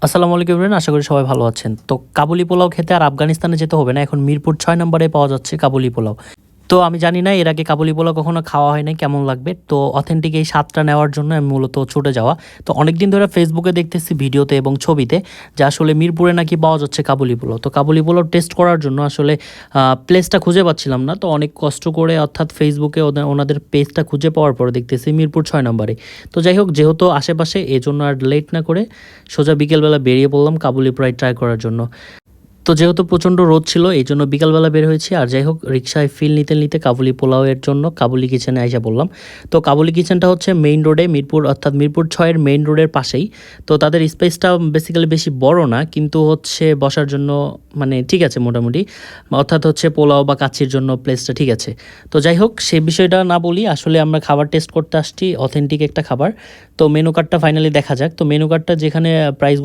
আসসালামু আলাইকুম এভরিওয়ান, আশা করি সবাই ভালো আছেন। তো কাবুলি পোলাও খেতে আর আফগানিস্তানে যেতে হবে না, এখন মিরপুর ৬ নম্বরে পাওয়া যাচ্ছে কাবুলি পোলাও। তো আমি জানি না এর আগে কাবুলি পোলাও কখনো খাওয়া হয় নাই, কেমন লাগবে। তো অথেন্টিক এই স্বাদটা নেওয়ার জন্য আমি মূলত ছুটে যাওয়া। তো অনেকদিন ধরে ফেসবুকে দেখতেছি ভিডিওতে এবং ছবিতে যে আসলে মিরপুরে নাকি পাওয়া যাচ্ছে কাবুলি পোলাও। তো কাবুলি পোলাও টেস্ট করার জন্য আসলে প্লেসটা খুঁজে পাচ্ছিলাম না। তো অনেক কষ্ট করে অর্থাৎ ফেসবুকে ওনাদের পেজটা খুঁজে পাওয়ার পরে দেখতেছি মিরপুর ৬ নম্বরে। তো যাই হোক, যেহেতু আশেপাশে এজন্য আর লেট না করে সোজা বিকেলবেলা বেরিয়ে পড়লাম কাবুলি ফ্রাই ট্রাই করার জন্য। তো যেহেতু প্রচণ্ড রোদ ছিল এই জন্য বিকালবেলা বের হয়েছি। আর যাই হোক, রিক্সায় ফিল নিতে নিতে কাবুলি পোলাওয়ের জন্য কাবুলি কিচেনে আইসা বললাম। তো কাবুলি কিচেনটা হচ্ছে মেইন রোডে, মিরপুর অর্থাৎ মিরপুর ৬-এর মেইন রোডের পাশেই। তো তাদের স্পেসটা বেসিক্যালি বেশি বড় না, কিন্তু হচ্ছে বসার জন্য মানে ঠিক আছে মোটামুটি, অর্থাৎ হচ্ছে পোলাও বা কাচ্চির জন্য প্লেসটা ঠিক আছে। তো যাই হোক, সে বিষয়টা না বলি, আসলে আমরা খাবার টেস্ট করতে আসছি, অথেন্টিক একটা খাবার। তো মেনু কার্ডটা ফাইনালি দেখা যাক। তো মেনু কার্ডটা যেখানে প্রাইসগুলো